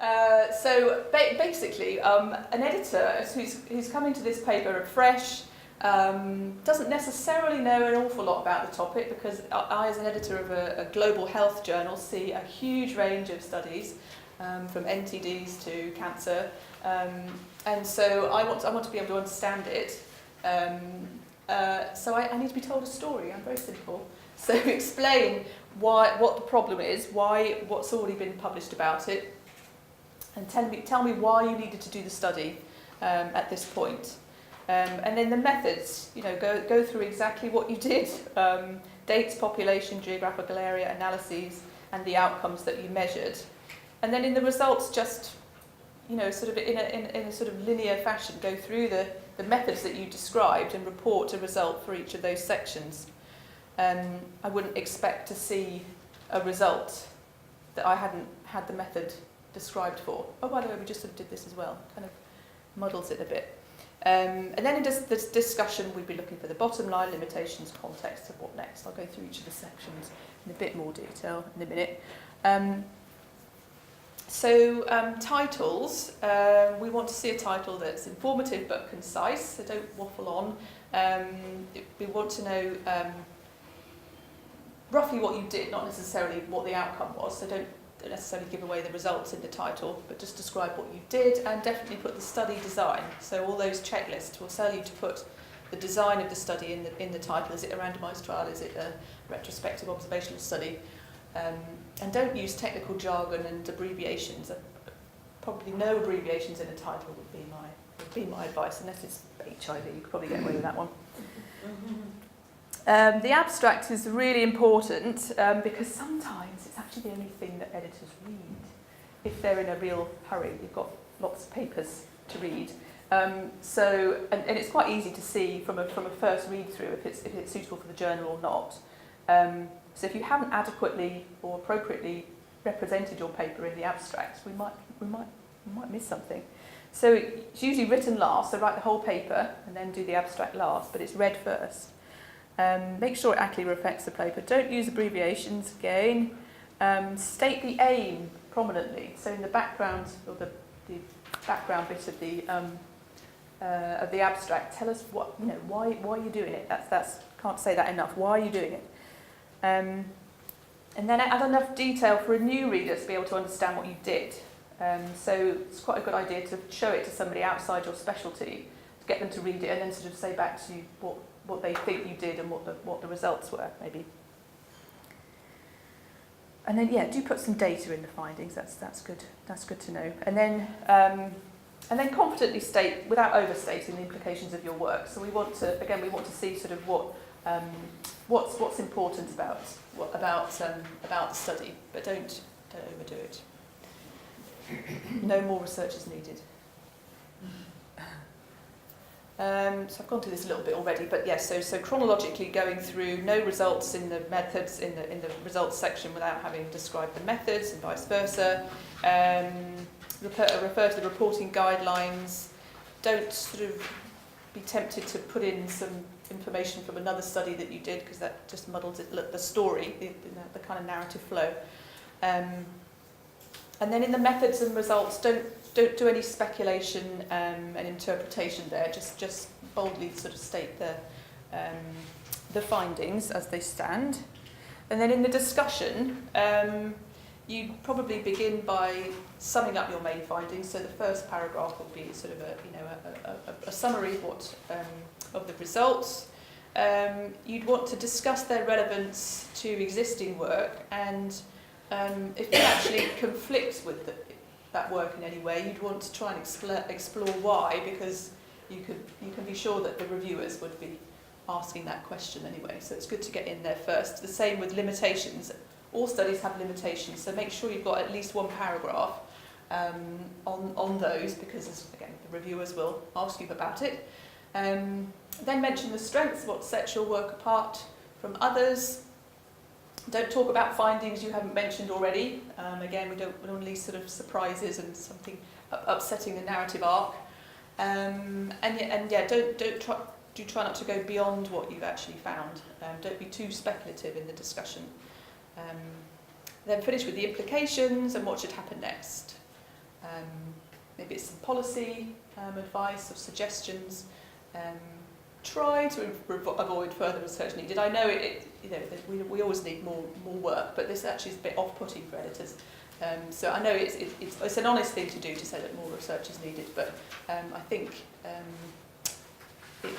Basically, an editor who's coming to this paper afresh doesn't necessarily know an awful lot about the topic, because I, as an editor of a global health journal, see a huge range of studies from NTDs to cancer, and so I want to be able to understand it. So I need to be told a story. I'm very simple. So explain what the problem is, what's already been published about it, and tell me why you needed to do the study at this point. And then the methods, go through exactly what you did, dates, population, geographical area, analyses, and the outcomes that you measured. And then in the results, just, sort of in a sort of linear fashion, go through the methods that you described and report a result for each of those sections. I wouldn't expect to see a result that I hadn't had the method described for. Oh, by the way, we just sort of did this as well. Kind of muddles it a bit. And then in this discussion, we'd be looking for the bottom line, limitations, context of what next. I'll go through each of the sections in a bit more detail in a minute. Titles. We want to see a title that's informative but concise, so don't waffle on. We want to know roughly what you did, not necessarily what the outcome was, so don't necessarily give away the results in the title, but just describe what you did, and definitely put the study design. So all those checklists will tell you to put the design of the study in the title. Is it a randomised trial? Is it a retrospective observational study? And don't use technical jargon and abbreviations. Probably no abbreviations in a title would be my advice, unless it's HIV. You could probably get away with that one. The abstract is really important because sometimes it's actually the only thing that editors read. If they're in a real hurry, you've got lots of papers to read. And it's quite easy to see from a first read through if it's suitable for the journal or not. So if you haven't adequately or appropriately represented your paper in the abstract, we might miss something. So it's usually written last, so write the whole paper and then do the abstract last, but it's read first. Make sure it accurately reflects the paper. Don't use abbreviations again. State the aim prominently. So in the background, or the background bit of the abstract, tell us why you're doing it. That's can't say that enough. Why are you doing it? And then add enough detail for a new reader to be able to understand what you did. So it's quite a good idea to show it to somebody outside your specialty, to get them to read it and then sort of say back to you what they think you did and what the results were, maybe. And then do put some data in the findings. That's good. That's good to know. And then confidently state, without overstating, the implications of your work. So we want to see sort of what's important about the study, but don't overdo it. No more research is needed. So I've gone through this a little bit already, but yes. So chronologically going through, no results in the methods in the results section without having described the methods, and vice versa. Refer to the reporting guidelines. Don't sort of be tempted to put in some information from another study that you did, because that just muddles the story, the kind of narrative flow. And then in the methods and results, don't do any speculation and interpretation there. Just boldly sort of state the findings as they stand. And then in the discussion, you probably begin by summing up your main findings. So the first paragraph will be sort of a summary of the results. You'd want to discuss their relevance to existing work, and if it actually conflicts with that work in any way, you'd want to try and explore why, because you can be sure that the reviewers would be asking that question anyway. So it's good to get in there first. The same with limitations. All studies have limitations, so make sure you've got at least one paragraph on those, because again the reviewers will ask you about it. Then mention the strengths, what sets your work apart from others. Don't talk about findings you haven't mentioned already. Again, we don't want these sort of surprises and something upsetting the narrative arc. Try not to go beyond what you've actually found. Don't be too speculative in the discussion. Then finish with the implications and what should happen next. maybe it's some policy advice or suggestions. Try to avoid further research needed. I know we always need more work, but this actually is a bit off-putting for editors. So I know it's an honest thing to do to say that more research is needed, but I think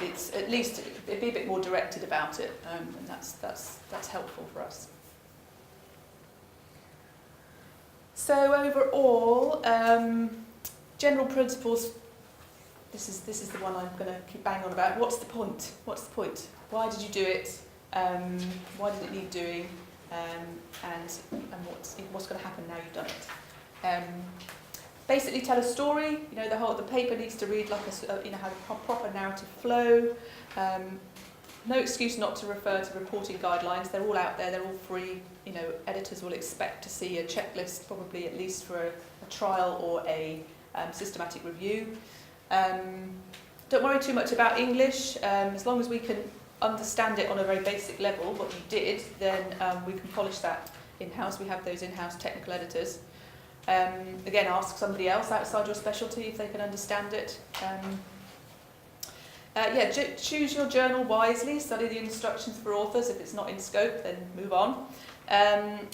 it's at least it'd be a bit more directed about it, and that's helpful for us. So overall, general principles. This is the one I'm going to keep banging on about. What's the point? What's the point? Why did you do it? Why did it need doing? And what's going to happen now you've done it? Basically, tell a story. The paper needs to read like have a proper narrative flow. No excuse not to refer to reporting guidelines. They're all out there. They're all free. Editors will expect to see a checklist, probably at least for a trial or a systematic review. Don't worry too much about English. As long as we can understand it on a very basic level, what you did, then we can polish that in-house. We have those in-house technical editors. Again, ask somebody else outside your specialty if they can understand it. Choose your journal wisely. Study the instructions for authors. If it's not in scope, then move on. And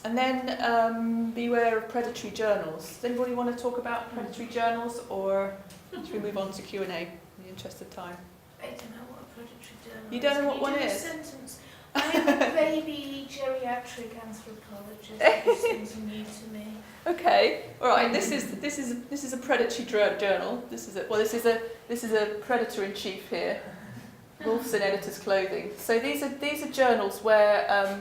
then beware of predatory journals. Does anybody want to talk about predatory journals, or should we move on to Q&A in the interest of time? I don't know what a predatory journal is. You don't know what one is? Sentence. I'm a baby geriatric anthropologist. This seems new to me. Okay, all right. This is a predatory journal. This is a predator in chief here. Wolves in editors' clothing. So these are journals where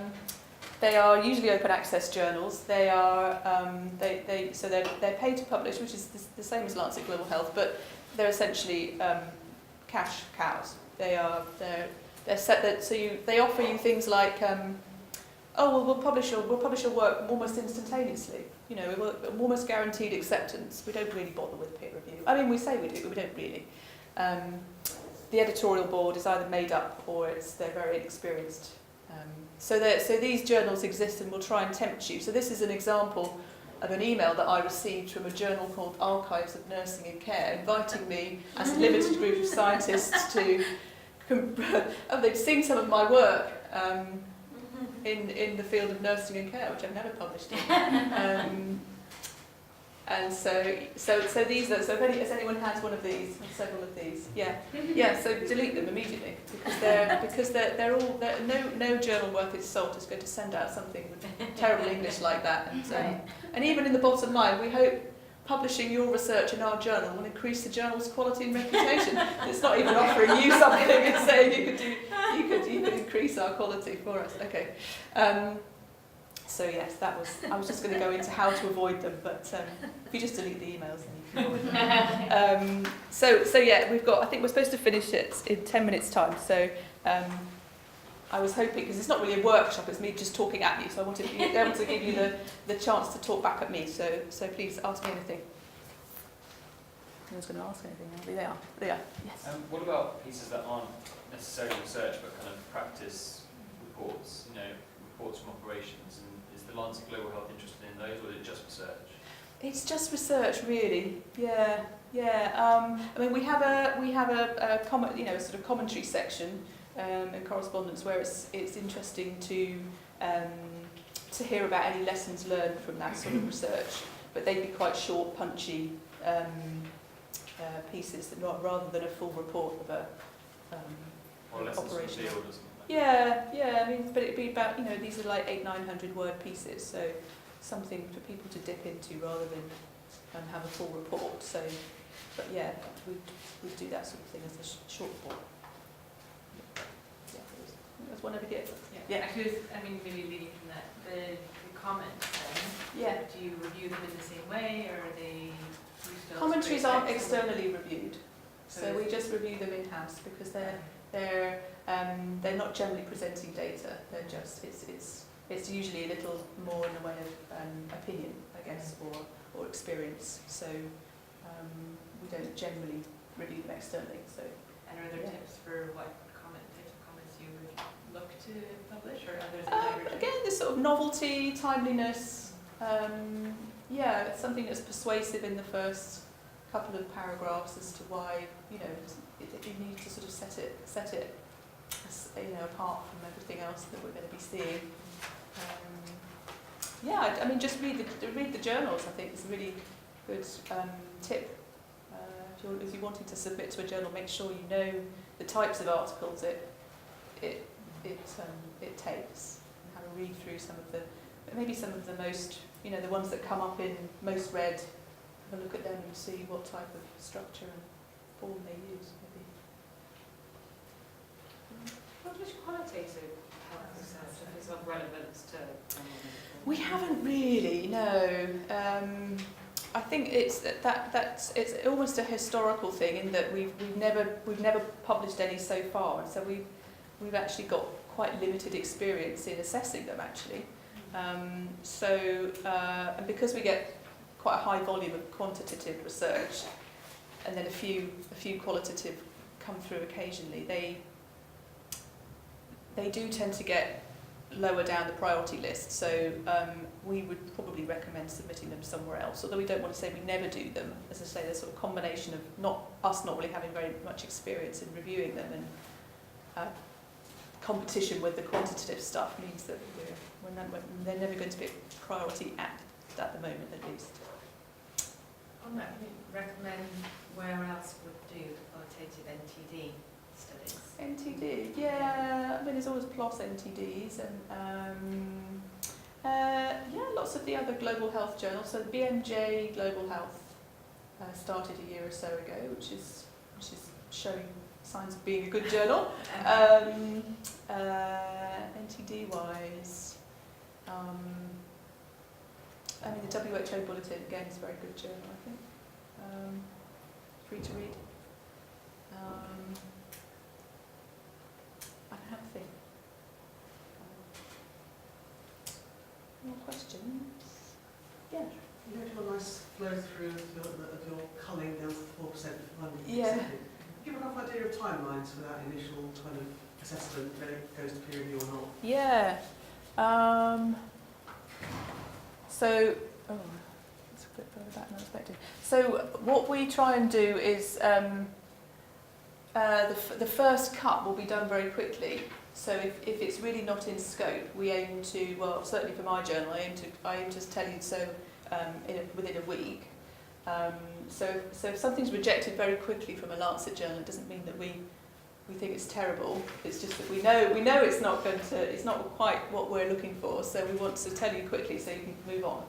they are usually open access journals. They are they're paid to publish, which is the same as Lancet Global Health, but they're essentially cash cows. They're set that they offer you things like we'll publish your work almost instantaneously. We're almost guaranteed acceptance. We don't really bother with peer review. I mean, we say we do, but we don't really. The editorial board is either made up or they're very inexperienced. So these journals exist and will try and tempt you. So this is an example of an email that I received from a journal called Archives of Nursing and Care, inviting me as a limited group of scientists to. They'd seen some of my work in the field of nursing and care, which I've never published in. And so these are, so if anyone has one of these, or several of these, so delete them immediately, because they're all no journal worth its salt is going to send out something with terrible English like that. And even in the bottom line, we hope publishing your research in our journal will increase the journal's quality and reputation. It's not even offering you something; it's saying you could increase our quality for us. Okay. So yes, I was just going to go into how to avoid them, but if you just delete the emails, then you can avoid them. So yeah, I think we're supposed to finish it in 10 minutes' time. So I was hoping, because it's not really a workshop, it's me just talking at you. So I wanted to be able to give you the chance to talk back at me. So please ask me anything. No one's going to ask anything. They are. Yes. What about pieces that aren't necessarily research, but kind of practice reports? Reports from operations. Is the Lancet Global Health interested in those, or is it just research? It's just research, really. Yeah. I mean, we have a sort of commentary section in correspondence where it's interesting to hear about any lessons learned from that sort of research. But they'd be quite short, punchy pieces, rather than a full report of a operation. From field or something. Yeah. I mean, but it'd be about, these are like 800-900 word pieces, so something for people to dip into rather than have a full report. So, but yeah, we'd do that sort of thing as a short report. Yeah, there's one over here. Yeah. Maybe leading from that, the comments then. Yeah. Do you review them in the same way, or are they? Commentaries aren't externally reviewed, so we just review them in-house because they're not generally presenting data. They're just it's usually a little more in the way of opinion, I guess, or experience. So we don't generally review them externally. So. And are there tips for what types of comments you would look to publish, or others that Again, this sort of novelty, timeliness. yeah, it's something that's persuasive in the first couple of paragraphs as to why, you know, you need to sort of set it as, you know, apart from everything else that we're going to be seeing. Yeah, I mean, just read the journals. I think is a really good tip. If you're wanting to submit to a journal, make sure you know the types of articles it takes, and have a read through maybe some of the most, you know, the ones that come up in most read. Have a look at them and see what type of structure and form they use. Maybe. Which qualities of health research is of relevance to? We haven't really, no. I think it's it's almost a historical thing in that we've never published any so far, and so we've actually got quite limited experience in assessing them actually. And because we get quite a high volume of quantitative research, and then a few qualitative come through occasionally, they do tend to get lower down the priority list, so we would probably recommend submitting them somewhere else, although we don't want to say we never do them. As I say, there's sort of combination of not really having very much experience in reviewing them, and competition with the quantitative stuff means that they're never going to be a priority at the moment, at least. On that, can you recommend where else would do qualitative NTD studies? NTD, yeah. I mean, there's always PLOS NTDs, and lots of the other global health journals. So the BMJ Global Health started a year or so ago, which is showing signs of being a good journal. NTD wise, I mean, the WHO Bulletin again is a very good journal, I think. Free to read. I have a think. More questions? Yeah. You don't have a nice flow through of your culling down to 4% funding. Yeah. Give a rough idea of timelines for that initial kind of assessment, whether it goes to peer review or not. Yeah. That's a bit further back than I expected. So what we try and do is the first cut will be done very quickly. So if it's really not in scope, we aim to, well, certainly for my journal, I aim to tell you so within a week. So if something's rejected very quickly from a Lancet journal, it doesn't mean that we think it's terrible. It's just that we know it's not quite what we're looking for. So we want to tell you quickly so you can move on.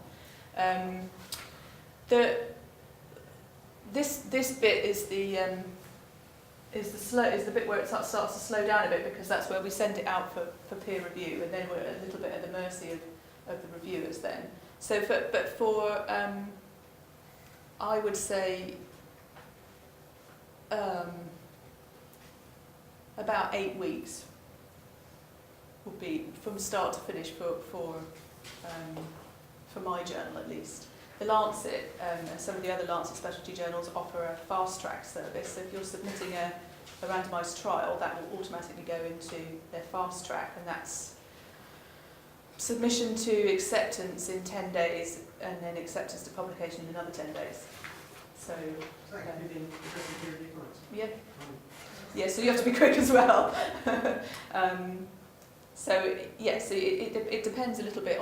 This bit is the bit where it starts to slow down a bit, because that's where we send it out for peer review, and then we're a little bit at the mercy of the reviewers then. So for I would say about 8 weeks would be from start to finish for my journal at least. The Lancet and some of the other Lancet specialty journals offer a fast track service. So if you're submitting a randomised trial, that will automatically go into their fast track, and that's submission to acceptance in 10 days, and then acceptance to publication in another 10 days. So Within peer review months. yeah. Yeah, so you have to be quick as well. So yes, it depends a little bit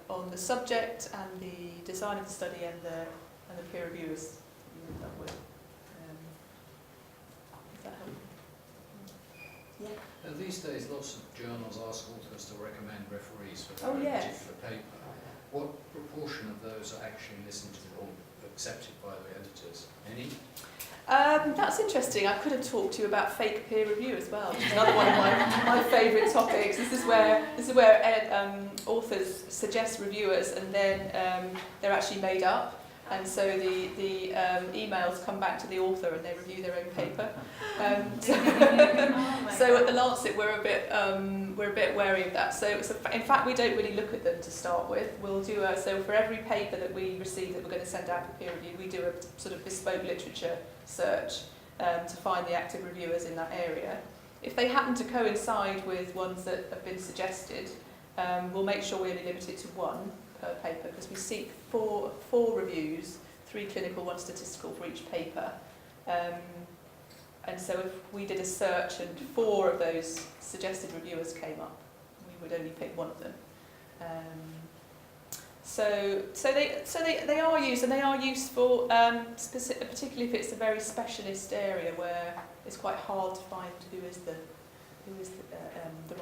on the subject and the design of the study and the peer reviewers you end up with. Does that help? Yeah. These days, lots of journals ask authors to recommend referees for Oh, their yes. particular paper. What proportion of those are actually listened to or accepted by the editors? Any? That's interesting. I could have talked to you about fake peer review as well, which is another one of my favourite topics. This is where authors suggest reviewers, and then they're actually made up, and so the emails come back to the author and they review their own paper. So at the Lancet we're a bit wary of that. So in fact we don't really look at them to start with. We'll do so for every paper that we receive that we're going to send out for peer review, we do a sort of bespoke literature search to find the active reviewers in that area. If they happen to coincide with ones that have been suggested, we'll make sure we only limit it to one. per paper, because we seek four reviews, 3 clinical, 1 statistical for each paper. And so if we did a search and 4 of those suggested reviewers came up, we would only pick 1 of them. So they are used, and they are useful, particularly if it's a very specialist area where it's quite hard to find who is the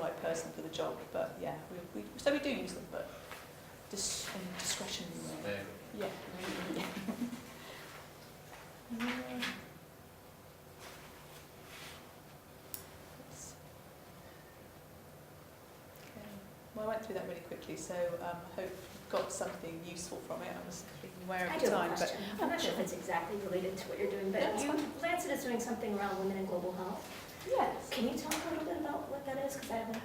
right person for the job. But yeah, we do use them, but in discretionary way. Yeah. Well, I went through that really quickly, so I hope you've got something useful from it. I was being aware I of do the have a time, question. I'm not sure if it's exactly related to what you're doing, but Yeah, that's Lancet is doing something around women in global health. yes. Can you talk a little bit about what that is? Because I haven't.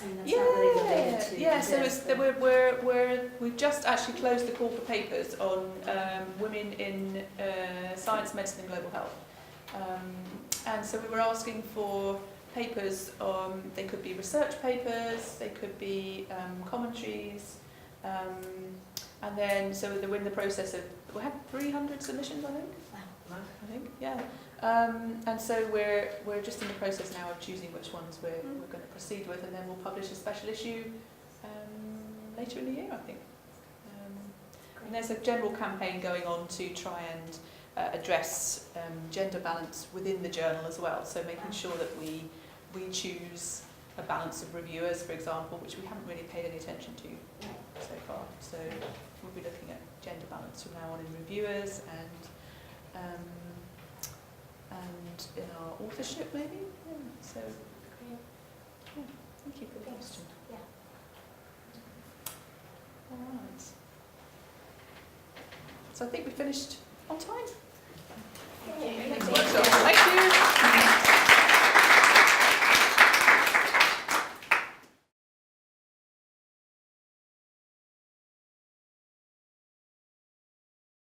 I mean, that's not really related to so this, we've just actually closed the call for papers on women in science, medicine and global health. And so we were asking for papers on, they could be research papers, they could be commentaries, and then so we're in the process of, we had 300 submissions, I think, yeah. And so we're just in the process now of choosing which ones we're going to proceed with, and then we'll publish a special issue later in the year, I think. And there's a general campaign going on to try and address gender balance within the journal as well, so making sure that we choose a balance of reviewers, for example, which we haven't really paid any attention to so far. So we'll be looking at gender balance from now on in reviewers and in our authorship maybe. Yeah. So thank you for the question. Yeah. All right. So I think we finished on time. Thank you. Next workshop.